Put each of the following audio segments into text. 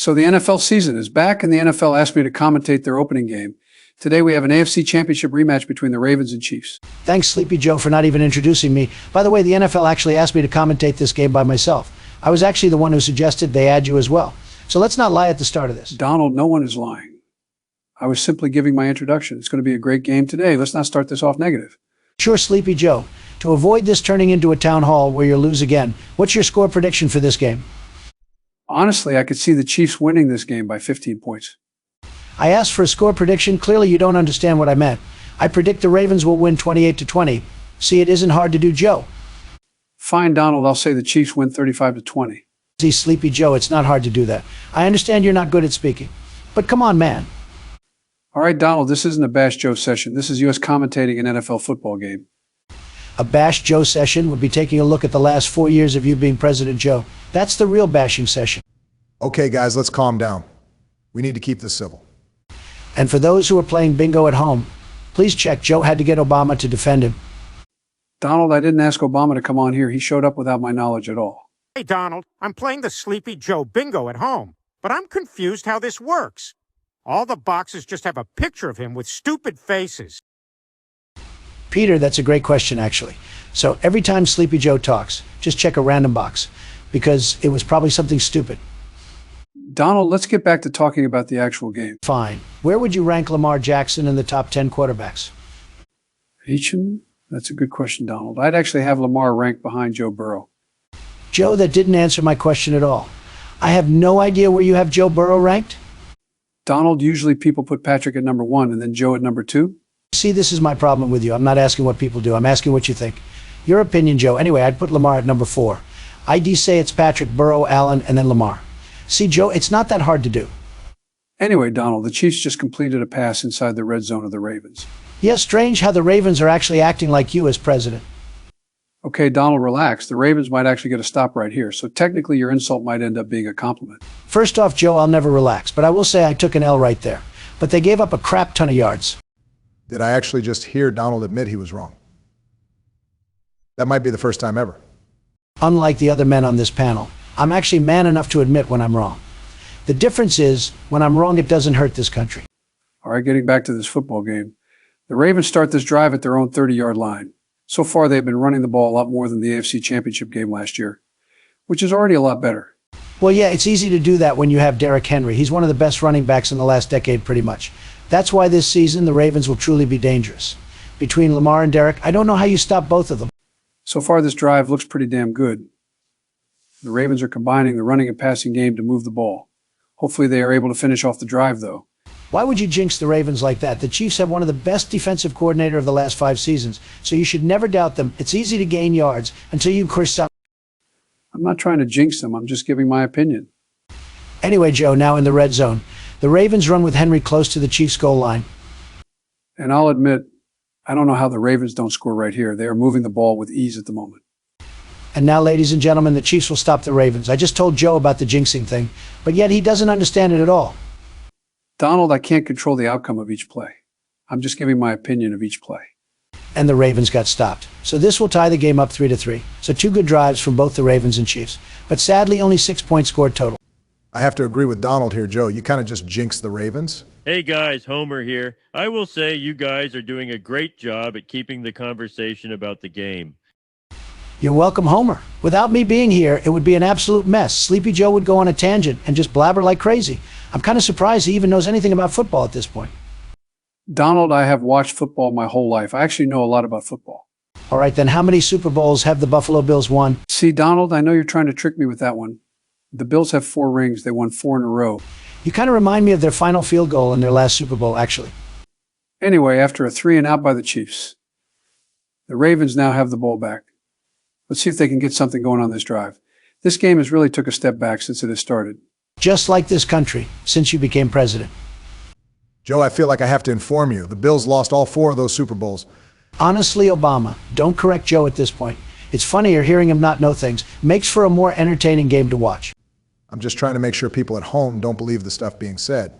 So the NFL season is back, and the NFL asked me to commentate their opening game. Today we have an AFC Championship rematch between the Ravens and Chiefs. Thanks, Sleepy Joe, for not even introducing me. By the way, the NFL actually asked me to commentate this game by myself. I was actually the one who suggested they add you as well. So let's not lie at the start of this. Donald, no one is lying. I was simply giving my introduction. It's going to be a great game today. Let's not start this off negative. Sure, Sleepy Joe. To avoid this turning into a town hall where you'll lose again, what's your score prediction for this game? Honestly, I could see the Chiefs winning this game by 15 points. I asked for a score prediction. Clearly you don't understand what I meant. I predict the Ravens will win 28-20. See, it isn't hard to do, Joe. Fine, Donald. I'll say the Chiefs win 35-20. See, Sleepy Joe, it's not hard to do that. I understand you're not good at speaking. But come on, man. All right, Donald, this isn't a Bash Joe session. This is U.S. commentating an NFL football game. A Bash Joe session would be taking a look at the last 4 years of you being President Joe. That's the real bashing session. Okay, guys, let's calm down. We need to keep this civil. And for those who are playing bingo at home, please check Joe had to get Obama to defend him. Donald, I didn't ask Obama to come on here. He showed up without my knowledge at all. Hey, Donald, I'm playing the Sleepy Joe bingo at home, but I'm confused how this works. All the boxes just have a picture of him with stupid faces. Peter, that's a great question, actually. So every time Sleepy Joe talks, just check a random box, because it was probably something stupid. Donald, let's get back to talking about the actual game. Fine. Where would you rank Lamar Jackson in the top 10 quarterbacks? Eachin? That's a good question, Donald. I'd actually have Lamar ranked behind Joe Burrow. Joe, that didn't answer my question at all. I have no idea where you have Joe Burrow ranked. Donald, usually people put Patrick at number 1 and then Joe at number 2. See, this is my problem with you. I'm not asking what people do. I'm asking what you think. Your opinion, Joe. Anyway, I'd put Lamar at number 4. I'd say it's Patrick, Burrow, Allen, and then Lamar. See, Joe, it's not that hard to do. Anyway, Donald, the Chiefs just completed a pass inside the red zone of the Ravens. Yeah, strange how the Ravens are actually acting like you as president. Okay, Donald, relax. The Ravens might actually get a stop right here, so technically your insult might end up being a compliment. First off, Joe, I'll never relax, but I will say I took an L right there. But they gave up a crap ton of yards. Did I actually just hear Donald admit he was wrong? That might be the first time ever. Unlike the other men on this panel, I'm actually man enough to admit when I'm wrong. The difference is, when I'm wrong, it doesn't hurt this country. All right, getting back to this football game. The Ravens start this drive at their own 30-yard line. So far, they've been running the ball a lot more than the AFC Championship game last year, which is already a lot better. Well, yeah, it's easy to do that when you have Derrick Henry. He's one of the best running backs in the last decade, pretty much. That's why this season, the Ravens will truly be dangerous. Between Lamar and Derrick, I don't know how you stop both of them. So far, this drive looks pretty damn good. The Ravens are combining the running and passing game to move the ball. Hopefully, they are able to finish off the drive, though. Why would you jinx the Ravens like that? The Chiefs have one of the best defensive coordinator of the last 5 seasons, so you should never doubt them. It's easy to gain yards until you curse out. I'm not trying to jinx them. I'm just giving my opinion. Anyway, Joe, now in the red zone. The Ravens run with Henry close to the Chiefs' goal line. And I'll admit, I don't know how the Ravens don't score right here. They are moving the ball with ease at the moment. And now, ladies and gentlemen, the Chiefs will stop the Ravens. I just told Joe about the jinxing thing, but yet he doesn't understand it at all. Donald, I can't control the outcome of each play. I'm just giving my opinion of each play. And the Ravens got stopped. So this will tie the game up 3-3. So 2 good drives from both the Ravens and Chiefs. But sadly, only 6 points scored total. I have to agree with Donald here, Joe. You kind of just jinxed the Ravens. Hey guys, Homer here. I will say you guys are doing a great job at keeping the conversation about the game. You're welcome, Homer. Without me being here, it would be an absolute mess. Sleepy Joe would go on a tangent and just blabber like crazy. I'm kind of surprised he even knows anything about football at this point. Donald, I have watched football my whole life. I actually know a lot about football. All right, then how many Super Bowls have the Buffalo Bills won? See, Donald, I know you're trying to trick me with that one. The Bills have 4 rings. They won 4 in a row. You kind of remind me of their final field goal in their last Super Bowl, actually. Anyway, after a 3-and-out by the Chiefs, the Ravens now have the ball back. Let's see if they can get something going on this drive. This game has really took a step back since it has started. Just like this country, since you became president. Joe, I feel like I have to inform you. The Bills lost all 4 of those Super Bowls. Honestly, Obama, don't correct Joe at this point. It's funnier hearing him not know things. Makes for a more entertaining game to watch. I'm just trying to make sure people at home don't believe the stuff being said.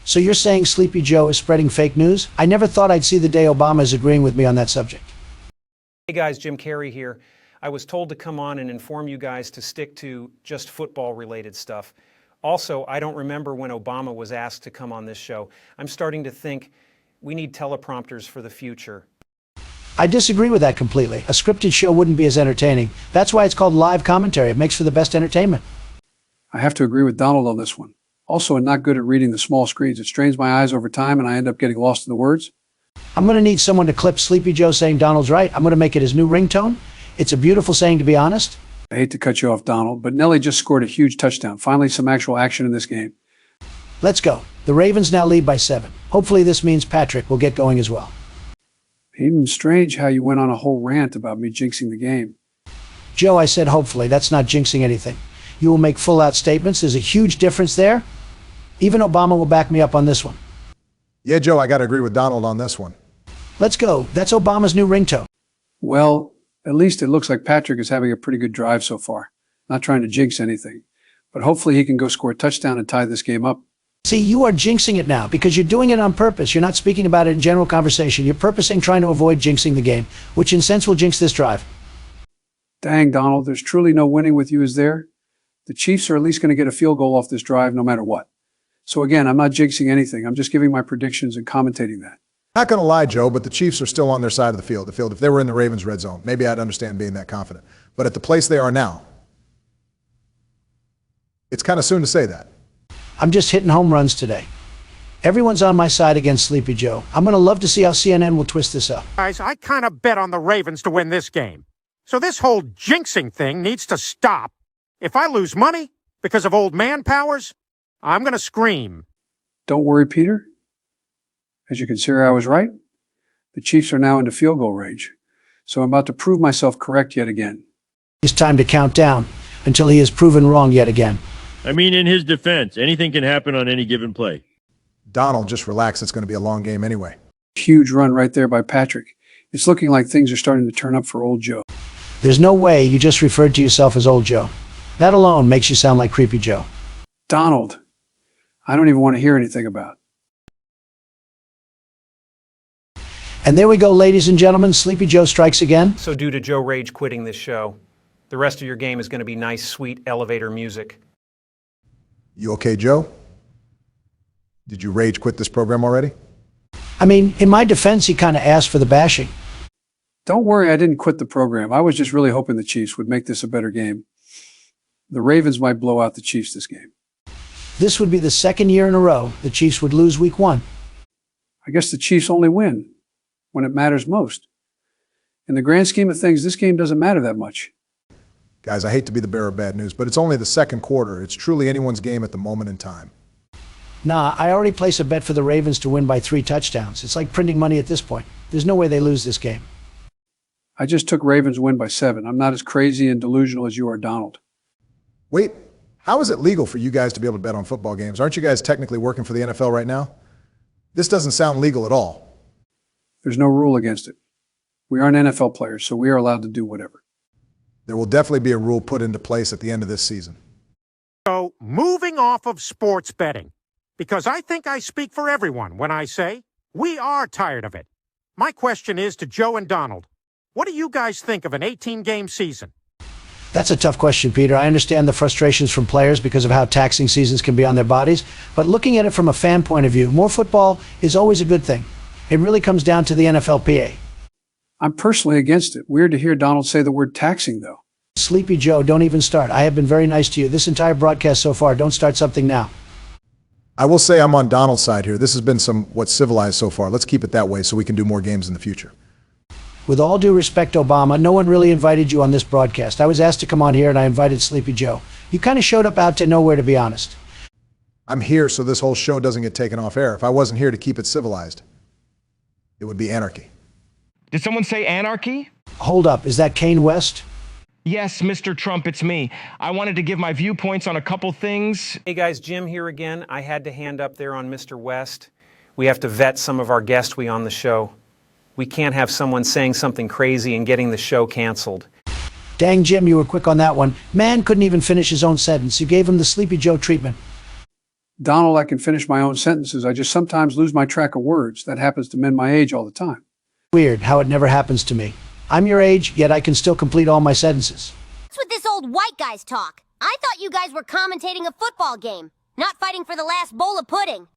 So you're saying Sleepy Joe is spreading fake news? I never thought I'd see the day Obama is agreeing with me on that subject. Hey guys, Jim Carrey here. I was told to come on and inform you guys to stick to just football-related stuff. Also, I don't remember when Obama was asked to come on this show. I'm starting to think we need teleprompters for the future. I disagree with that completely. A scripted show wouldn't be as entertaining. That's why it's called live commentary. It makes for the best entertainment. I have to agree with Donald on this one. Also, I'm not good at reading the small screens. It strains my eyes over time and I end up getting lost in the words. I'm going to need someone to clip Sleepy Joe saying Donald's right. I'm going to make it his new ringtone. It's a beautiful saying, to be honest. I hate to cut you off, Donald, but Nelly just scored a huge touchdown. Finally, some actual action in this game. Let's go. The Ravens now lead by 7. Hopefully this means Patrick will get going as well. Even strange how you went on a whole rant about me jinxing the game. Joe, I said hopefully. That's not jinxing anything. You will make full-out statements. There's a huge difference there. Even Obama will back me up on this one. Yeah, Joe, I got to agree with Donald on this one. Let's go. That's Obama's new ringtone. Well, at least it looks like Patrick is having a pretty good drive so far. Not trying to jinx anything, but hopefully he can go score a touchdown and tie this game up. See, you are jinxing it now because you're doing it on purpose. You're not speaking about it in general conversation. You're purposing trying to avoid jinxing the game, which in sense will jinx this drive. Dang, Donald, there's truly no winning with you, is there? The Chiefs are at least going to get a field goal off this drive no matter what. So again, I'm not jinxing anything. I'm just giving my predictions and commentating that. Not going to lie, Joe, but the Chiefs are still on their side of the field. If they were in the Ravens' red zone, maybe I'd understand being that confident. But at the place they are now, it's kind of soon to say that. I'm just hitting home runs today. Everyone's on my side against Sleepy Joe. I'm going to love to see how CNN will twist this up. Guys, I kind of bet on the Ravens to win this game. So this whole jinxing thing needs to stop. If I lose money because of old man powers, I'm going to scream. Don't worry, Peter. As you can see, I was right. The Chiefs are now into field goal range. So I'm about to prove myself correct yet again. It's time to count down until he is proven wrong yet again. I mean, in his defense, anything can happen on any given play. Donald, just relax. It's going to be a long game anyway. Huge run right there by Patrick. It's looking like things are starting to turn up for old Joe. There's no way you just referred to yourself as old Joe. That alone makes you sound like Creepy Joe. Donald, I don't even want to hear anything about. And there we go, ladies and gentlemen. Sleepy Joe strikes again. So due to Joe Rage quitting this show, the rest of your game is going to be nice, sweet elevator music. You okay, Joe? Did you rage quit this program already? I mean, in my defense, he kind of asked for the bashing. Don't worry, I didn't quit the program. I was just really hoping the Chiefs would make this a better game. The Ravens might blow out the Chiefs this game. This would be the second year in a row the Chiefs would lose week 1. I guess the Chiefs only win when it matters most. In the grand scheme of things, this game doesn't matter that much. Guys, I hate to be the bearer of bad news, but it's only the second quarter. It's truly anyone's game at the moment in time. Nah, I already placed a bet for the Ravens to win by 3 touchdowns. It's like printing money at this point. There's no way they lose this game. I just took Ravens win by 7. I'm not as crazy and delusional as you are, Donald. Wait, how is it legal for you guys to be able to bet on football games? Aren't you guys technically working for the NFL right now? This doesn't sound legal at all. There's no rule against it. We aren't NFL players, so we are allowed to do whatever. There will definitely be a rule put into place at the end of this season. So, moving off of sports betting, because I think I speak for everyone when I say we are tired of it. My question is to Joe and Donald, what do you guys think of an 18-game season? That's a tough question, Peter. I understand the frustrations from players because of how taxing seasons can be on their bodies, but looking at it from a fan point of view, more football is always a good thing. It really comes down to the NFLPA. I'm personally against it. Weird to hear Donald say the word taxing, though. Sleepy Joe, don't even start. I have been very nice to you this entire broadcast so far. Don't start something now. I will say I'm on Donald's side here. This has been somewhat civilized so far. Let's keep it that way so we can do more games in the future. With all due respect, Obama, no one really invited you on this broadcast. I was asked to come on here and I invited Sleepy Joe. You kind of showed up out to nowhere, to be honest. I'm here so this whole show doesn't get taken off air. If I wasn't here to keep it civilized, it would be anarchy. Did someone say anarchy? Hold up, is that Kane West? Yes, Mr. Trump, it's me. I wanted to give my viewpoints on a couple things. Hey guys, Jim here again. I had to hand up there on Mr. West. We have to vet some of our guests on the show. We can't have someone saying something crazy and getting the show canceled. Dang, Jim, you were quick on that one. Man couldn't even finish his own sentence. You gave him the Sleepy Joe treatment. Donald, I can finish my own sentences. I just sometimes lose my track of words. That happens to men my age all the time. Weird how it never happens to me. I'm your age, yet I can still complete all my sentences. What's with this old white guy's talk? I thought you guys were commentating a football game. not fighting for the last bowl of pudding.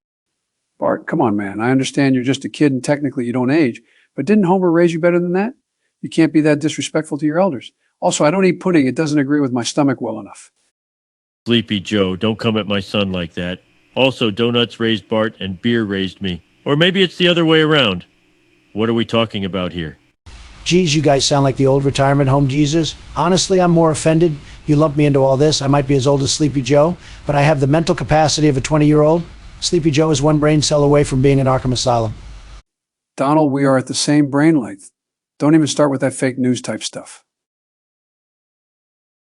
Bart, come on, man. I understand you're just a kid and technically you don't age, but didn't Homer raise you better than that? You can't be that disrespectful to your elders. Also, I don't eat pudding. It doesn't agree with my stomach well enough. Sleepy Joe, don't come at my son like that. Also, donuts raised Bart and beer raised me. Or maybe it's the other way around. What are we talking about here? Geez, you guys sound like the old retirement home Jesus. Honestly, I'm more offended you lump me into all this. I might be as old as Sleepy Joe, but I have the mental capacity of a 20-year-old. Sleepy Joe is one brain cell away from being in Arkham Asylum. Donald, we are at the same brain length. Don't even start with that fake news type stuff.